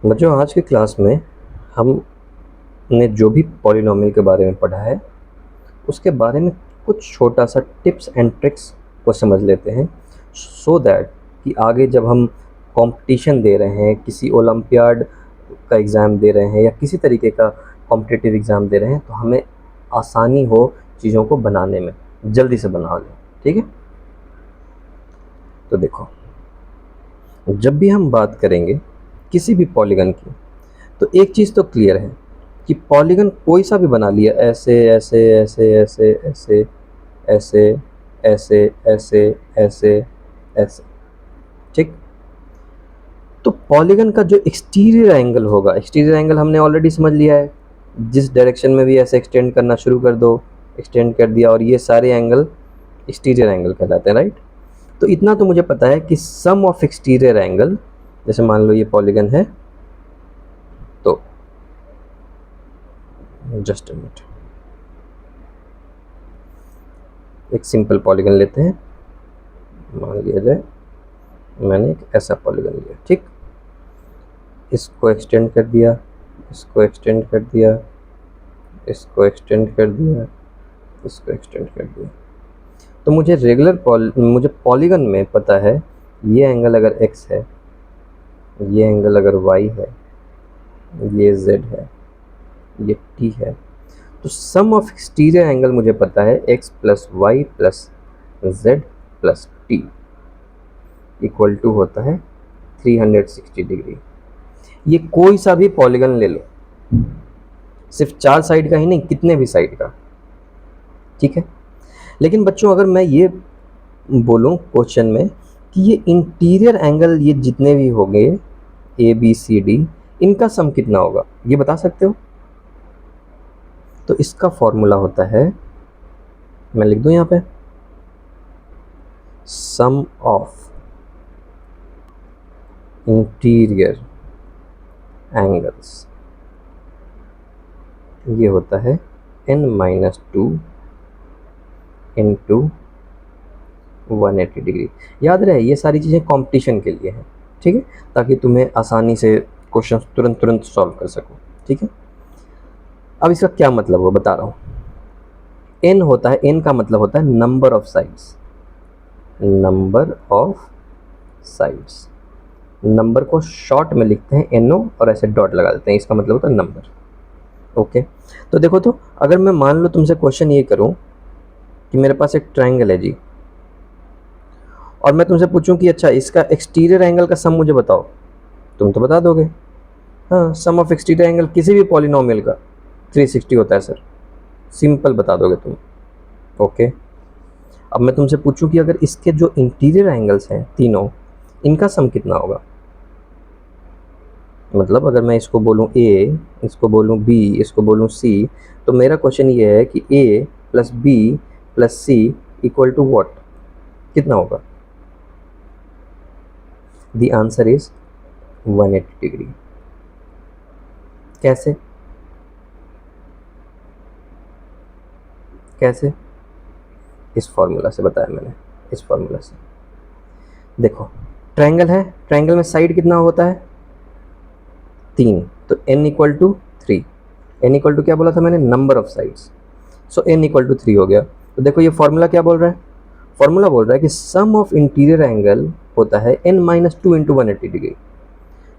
बच्चों, आज की क्लास में हमने जो भी पॉलिनोमियल के बारे में पढ़ा है उसके बारे में कुछ छोटा सा टिप्स एंड ट्रिक्स को समझ लेते हैं, सो दैट कि आगे जब हम कंपटीशन दे रहे हैं, किसी ओलंपियाड का एग्ज़ाम दे रहे हैं या किसी तरीके का कॉम्पिटिटिव एग्ज़ाम दे रहे हैं तो हमें आसानी हो चीज़ों को बनाने में, जल्दी से बना लें। ठीक है, तो देखो, जब भी हम बात करेंगे किसी भी पॉलीगन की तो एक चीज़ तो क्लियर है कि पॉलीगन कोई सा भी बना लिया, ऐसे ऐसे ऐसे ऐसे ऐसे ऐसे ऐसे ऐसे ऐसे ऐसे, ठीक। तो पॉलीगन का जो एक्सटीरियर एंगल होगा, एक्सटीरियर एंगल हमने ऑलरेडी समझ लिया है, जिस डायरेक्शन में भी ऐसे एक्सटेंड करना शुरू कर दो, एक्सटेंड कर दिया, और ये सारे एंगल एक्सटीरियर एंगल कहलाते हैं, राइट। तो इतना तो मुझे पता है कि सम ऑफ एक्सटीरियर एंगल, जैसे मान लो ये पॉलीगन है, तो जस्ट अ मिनट, एक सिंपल पॉलीगन लेते हैं। मान लिया जाए मैंने एक ऐसा पॉलीगन लिया, ठीक। इसको एक्सटेंड कर दिया, इसको एक्सटेंड कर दिया, इसको एक्सटेंड कर दिया, इसको एक्सटेंड कर दिया। तो मुझे मुझे पॉलीगन में पता है ये एंगल अगर x है, ये एंगल अगर y है, ये z है, ये t है, तो सम ऑफ एक्सटीरियर एंगल मुझे पता है x plus y plus z plus t equal to होता है 360 डिग्री। ये कोई सा भी पॉलीगन ले लो, सिर्फ 4 साइड का ही नहीं, कितने भी साइड का, ठीक है। लेकिन बच्चों, अगर मैं ये बोलूं क्वेश्चन में कि ये इंटीरियर एंगल, ये जितने भी होंगे ए बी सी डी, इनका सम कितना होगा, ये बता सकते हो? तो इसका फॉर्मूला होता है, मैं लिख दूं यहाँ पे, सम ऑफ इंटीरियर एंगल्स, ये होता है n-2 इंटू 180 डिग्री। याद रहे, ये सारी चीज़ें कंपटीशन के लिए हैं, ठीक है, ताकि तुम्हें आसानी से क्वेश्चन तुरंत तुरंत सॉल्व कर सको, ठीक है। अब इसका क्या मतलब हो, बता रहा हूँ। n होता है, n का मतलब होता है number of sides, number of sides. Number को शॉर्ट में लिखते हैं no और ऐसे डॉट लगा देते हैं, इसका मतलब होता है नंबर। ओके, तो देखो, तो अगर मैं मान लो तुमसे क्वेश्चन ये करूं कि मेरे पास एक ट्रायंगल है जी, और मैं तुमसे पूछूं कि अच्छा इसका एक्सटीरियर एंगल का सम मुझे बताओ, तुम तो बता दोगे, हाँ, सम ऑफ एक्सटीरियर एंगल किसी भी पॉलिनोमियल का 360 होता है सर, सिंपल बता दोगे तुम। ओके, अब मैं तुमसे पूछूं कि अगर इसके जो इंटीरियर एंगल्स हैं तीनों, इनका सम कितना होगा, मतलब अगर मैं इसको बोलूं ए, इसको बोलूं बी, इसको बोलूं सी, तो मेरा क्वेश्चन ये है कि A plus B plus C equal to what, कितना होगा? The answer is 180 degree. कैसे? कैसे? इस फॉर्मूला से बताया मैंने, इस फॉर्मूला से। देखो, ट्रायंगल है, ट्रायंगल में साइड कितना होता है? 3, तो n equal to 3। n equal to क्या बोला था मैंने? Number of sides. So n equal to 3 हो गया। तो देखो, ये फॉर्मूला क्या बोल रहा है? फॉर्मूला बोल रहा है कि सम ऑफ इंटीरियर एंगल होता है n-2 into 180 degree.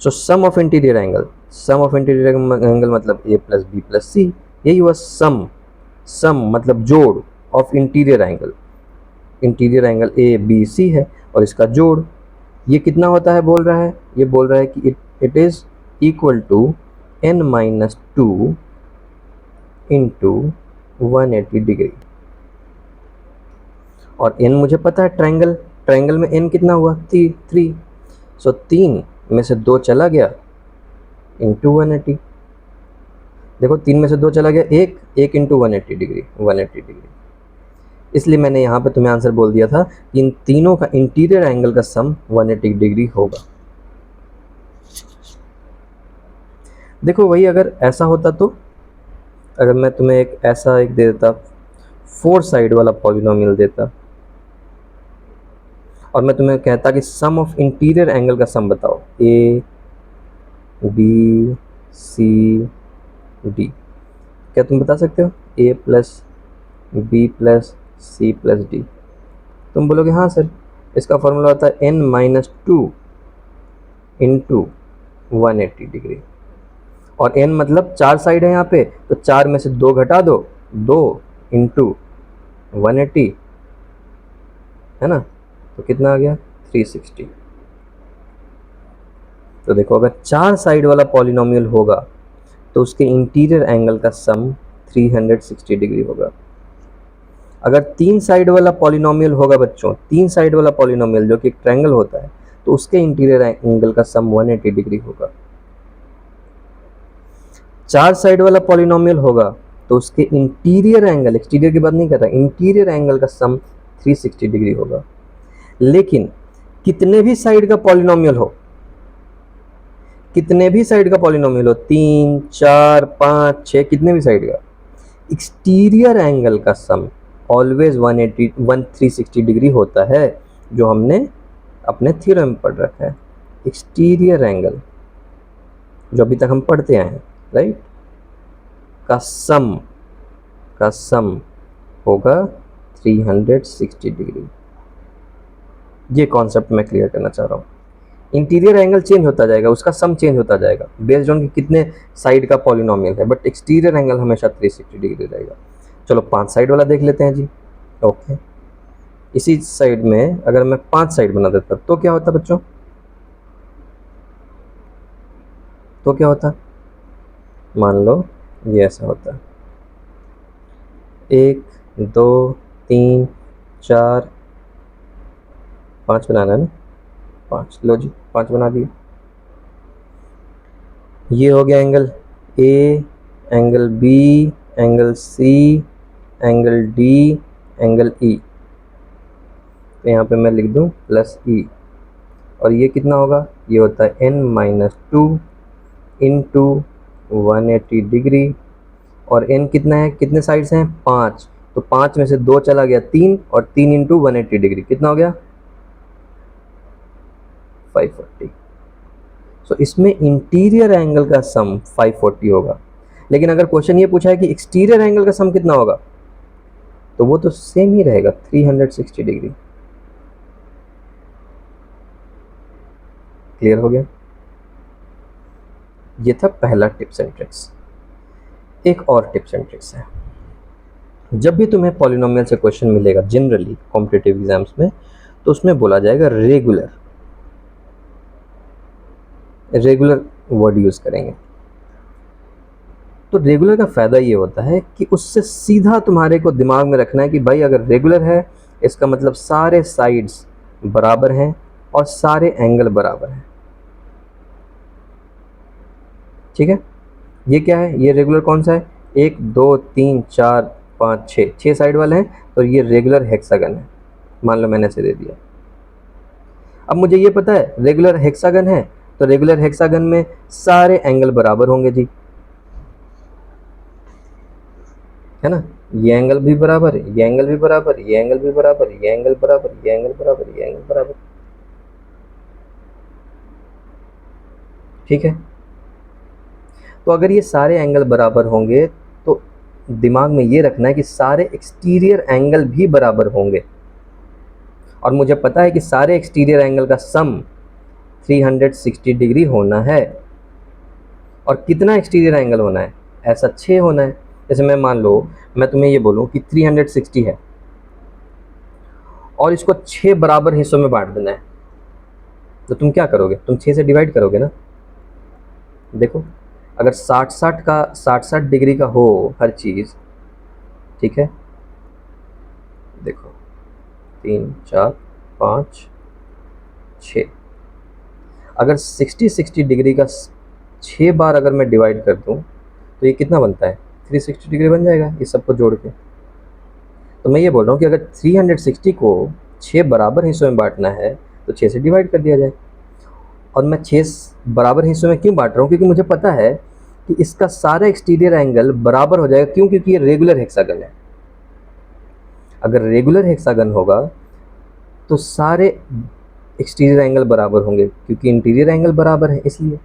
So sum of interior angle, sum of interior angle मतलब a plus B plus C, यही हुआ सम। सम मतलब जोड़ of interior angle, interior angle A B C है और इसका जोड़, ये कितना होता है बोल रहा है? ये बोल रहा है कि it is equal to n-2 into 180 degree. और n मुझे पता है, ट्रायंगल, ट्रायंगल में n कितना हुआ? 3। सो 3 में से 2 चला गया इंटू 180। देखो, 3 में से 2 चला गया, एक इंटू 180 डिग्री, 180 डिग्री। इसलिए मैंने यहाँ पे तुम्हें आंसर बोल दिया था कि इन तीनों का इंटीरियर एंगल का सम 180 डिग्री होगा। देखो, वही अगर ऐसा होता तो, अगर मैं तुम्हें एक ऐसा एक दे देता, 4 साइड वाला पॉलिनोमियल देता, और मैं तुम्हें कहता कि सम ऑफ इंटीरियर एंगल का सम बताओ, ए बी सी डी। क्या तुम बता सकते हो? A plus B plus C plus D. तुम बोलोगे हाँ सर, इसका फॉर्मूला होता है n-2 इंटू 180 डिग्री। और n मतलब 4 साइड है यहाँ पे, तो 4 में से 2 घटा दो, 2 इंटू 180, है ना? तो कितना आ गया? 360। तो देखो, अगर 4 साइड वाला पॉलिनोमियल होगा तो उसके इंटीरियर एंगल का सम 360 डिग्री होगा। अगर 3 साइड वाला पॉलिनोमियल होगा बच्चों, 3 साइड वाला पॉलिनोमियल जो कि एक ट्रायंगल होता है, तो उसके इंटीरियर एंगल का सम 180 डिग्री होगा। 4 साइड वाला पॉलिनोमियल होगा तो उसके इंटीरियर एंगल, एक्सटीरियर की बात नहीं कर रहा, इंटीरियर एंगल का सम 360 डिग्री होगा। लेकिन कितने भी साइड का पॉलिनोमियल हो, कितने भी साइड का पॉलिनोमियल हो, 3, 4, 5, 6, कितने भी साइड का, एक्सटीरियर एंगल का सम ऑलवेज 360 डिग्री होता है, जो हमने अपने थ्योरम में पढ़ रखा है। एक्सटीरियर एंगल जो अभी तक हम पढ़ते आए हैं, राइट, का सम होगा 360 डिग्री। ये कॉन्सेप्ट मैं क्लियर करना चाह रहा हूँ। इंटीरियर एंगल चेंज होता जाएगा, उसका सम चेंज होता जाएगा बेस्ड ऑन कि कितने साइड का पॉलिनोमियल है, बट एक्सटीरियर एंगल हमेशा 360 डिग्री रहेगा। चलो 5 साइड वाला देख लेते हैं जी। ओके, इसी साइड में अगर मैं 5 साइड बना देता तो क्या होता बच्चों? तो क्या होता? मान लो ये ऐसा होता है, 1, 2, 3, 4, 5 बनाना है ना, 5, लो जी 5 बना दिए। ये हो गया angle A, angle B, angle C, angle D, angle E. तो यहाँ पे मैं लिख दूँ प्लस ई। और ये कितना होगा? ये होता है n-2 इंटू 180 डिग्री। और n कितना है, कितने साइड्स हैं? 5, तो 5 में से 2 चला गया, 3, और 3 इंटू 180 डिग्री कितना हो गया? 540। सो इसमें इंटीरियर एंगल का सम 540 होगा। लेकिन अगर क्वेश्चन ये पूछा है कि एक्सटीरियर एंगल का सम कितना होगा, तो वो तो सेम ही रहेगा, 360 डिग्री। क्लियर हो गया? ये था पहला टिप्स एंड ट्रिक्स। एक और टिप्स एंड ट्रिक्स है। जब भी तुम्हें पॉलिनोमियल से क्वेश्चन मिलेगा जनरली कॉम्पिटिटिव एग्जाम्स में, तो उसमें बोला जाएगा रेगुलर, रेगुलर वर्ड यूज करेंगे। तो रेगुलर का फ़ायदा ये होता है कि उससे सीधा तुम्हारे को दिमाग में रखना है कि भाई अगर रेगुलर है, इसका मतलब सारे साइड्स बराबर हैं और सारे एंगल बराबर हैं। ठीक है, ये क्या है? ये रेगुलर कौन सा है? 1, 2, 3, 4, 5, 6 साइड वाले हैं, तो ये रेगुलर हेक्सागन है। मान लो मैंने ऐसे दे दिया। अब मुझे ये पता है रेगुलर हेक्सागन है, तो रेगुलर हेक्सागन में सारे एंगल बराबर होंगे जी, है ना? ये एंगल भी बराबर है, ये एंगल भी बराबर, ये एंगल भी बराबर, ये एंगल बराबर, ये एंगल बराबर, ये एंगल बराबर। ठीक है, तो अगर ये सारे एंगल बराबर होंगे तो दिमाग में ये रखना है कि सारे एक्सटीरियर एंगल भी बराबर होंगे। और मुझे पता है कि सारे एक्सटीरियर एंगल का सम 360 डिग्री होना है। और कितना एक्सटीरियर एंगल होना है? ऐसा 6 होना है। जैसे मैं मान लो मैं तुम्हें ये बोलूँ कि 360 है और इसको 6 बराबर हिस्सों में बांट देना है, तो तुम क्या करोगे? तुम 6 से डिवाइड करोगे ना। देखो, अगर 60-60 डिग्री का हो हर चीज़, ठीक है, देखो 3, 4, 5, 6, अगर 60-60 डिग्री का 6 बार अगर मैं डिवाइड कर दूं तो ये कितना बनता है? 360 डिग्री बन जाएगा ये सबको जोड़ के। तो मैं ये बोल रहा हूँ कि अगर 360 को 6 बराबर हिस्सों में बांटना है तो 6 से डिवाइड कर दिया जाए। और मैं 6 बराबर हिस्सों में क्यों बांट रहा हूँ? क्योंकि मुझे पता है कि इसका सारा एक्सटीरियर एंगल बराबर हो जाएगा। क्यों? क्योंकि ये रेगुलर हेक्सागन है। अगर रेगुलर हेक्सागन होगा तो सारे एक्सटीरियर एंगल बराबर होंगे, क्योंकि इंटीरियर एंगल बराबर है इसलिए।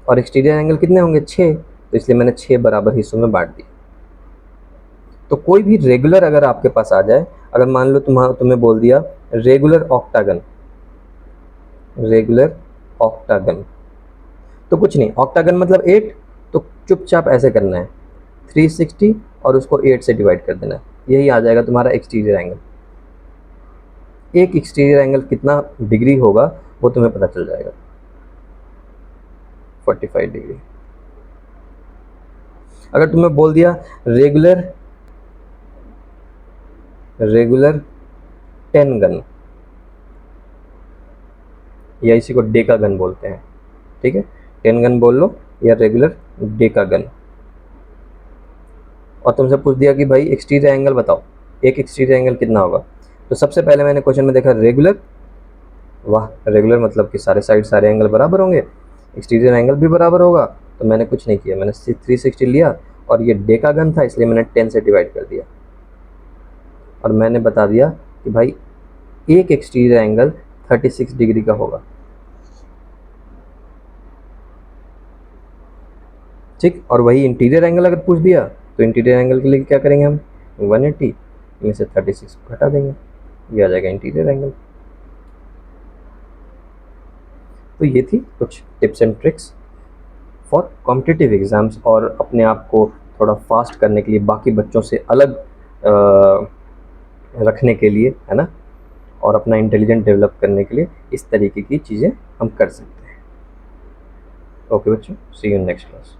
और एक्सटीरियर एंगल कितने होंगे 6, तो इसलिए मैंने 6 बराबर हिस्सों में बांट दिया। तो कोई भी रेगुलर अगर आपके पास आ जाए, अगर मान लो तुम्हें बोल दिया रेगुलर ऑक्टागन, रेगुलर ऑक्टागन, तो कुछ नहीं, ऑक्टागन मतलब 8, तो चुपचाप ऐसे करना है 360 और उसको 8 से डिवाइड कर देना है, यही आ जाएगा तुम्हारा एक्सटीरियर एंगल। एक एक्सटीरियर एंगल कितना डिग्री होगा वो तुम्हें पता चल जाएगा, 45 डिग्री। अगर तुम्हें बोल दिया रेगुलर 10 गन, या इसी को डेका गन बोलते हैं, ठीक है, 10 गन बोल लो या रेगुलर डेका गन। और तुमसे पूछ दिया कि भाई एक्सटीरियर एंगल बताओ, एक एक्सटीरियर एंगल कितना होगा, तो सबसे पहले मैंने क्वेश्चन में देखा रेगुलर, वाह रेगुलर मतलब कि सारे साइड सारे एंगल बराबर होंगे, एक्सटीरियर एंगल भी बराबर होगा, तो मैंने कुछ नहीं किया, मैंने 360 लिया और ये डेका गन था इसलिए मैंने 10 से डिवाइड कर दिया, और मैंने बता दिया कि भाई एक एक्सटीरियर एंगल 36 डिग्री का होगा, ठीक। और वही इंटीरियर एंगल अगर पूछ दिया तो इंटीरियर एंगल के लिए क्या करेंगे हम, 180 में से 36 को घटा देंगे, ये आ जाएगा इंटीरियर एंगल। तो ये थी कुछ tips and tricks for competitive exams, और अपने आप को थोड़ा फास्ट करने के लिए, बाकी बच्चों से अलग रखने के लिए, है ना, और अपना इंटेलिजेंट डेवलप करने के लिए इस तरीके की चीज़ें हम कर सकते हैं। ओके बच्चों, सी यू इन नेक्स्ट क्लास।